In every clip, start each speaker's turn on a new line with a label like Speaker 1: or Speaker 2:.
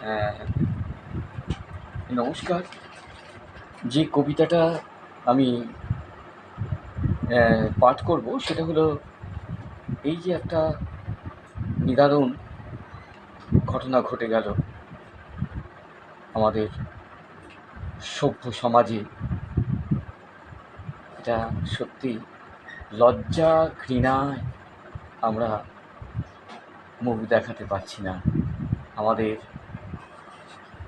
Speaker 1: আহ, নমস্কার। যে কবিতাটা আমি পাঠ করব সেটা হলো, এই যে একটা নিদারুণ ঘটনা ঘটে গেল আমাদের সভ্য সমাজে। এটা সত্যি লজ্জা ঘৃণায় আমরা মুখ দেখাতে পারছি না। আমাদের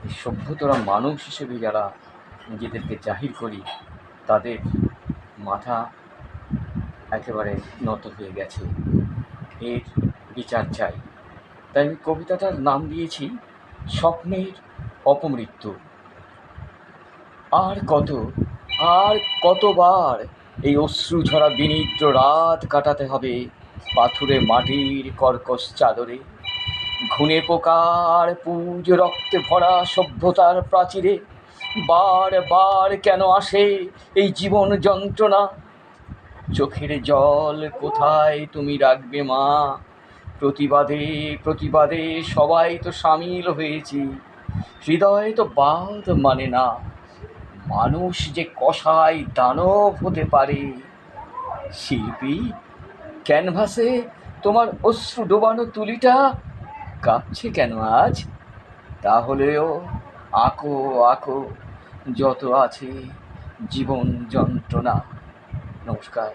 Speaker 1: এই সভ্যতরা মানুষ হিসেবে যারা নিজেদেরকে জাহির করি, তাদের মাথা একেবারে নত হয়ে গেছে। এর বিচার চাই। তাই আমি কবিতাটার নাম দিয়েছি স্বপ্নের অপমৃত্যু। আর কত, আর কতবার এই অশ্রুঝরা বিনিদ্র রাত কাটাতে হবে পাথুরে মাটির কর্কশ চাদরে, ঘুণে পোকার পুজ রক্তে ভরা সভ্যতার প্রাচীরে। বার বার কেন আসে এই জীবন যন্ত্রণা? চোখের জল কোথায় তুমি রাখবে মা? প্রতিবাদে প্রতিবাদে সবাই তো সামিল হয়েছি, হৃদয় তো বাদ মানে না। মানুষ যে কসাই দানব হতে পারে। শিল্পী, ক্যানভাসে তোমার অশ্রু ডোবানো তুলিটা কাঁপছে কেন আজ? তাহলেও আঁকো আঁকো যত আছে জীবন যন্ত্রণা। নমস্কার।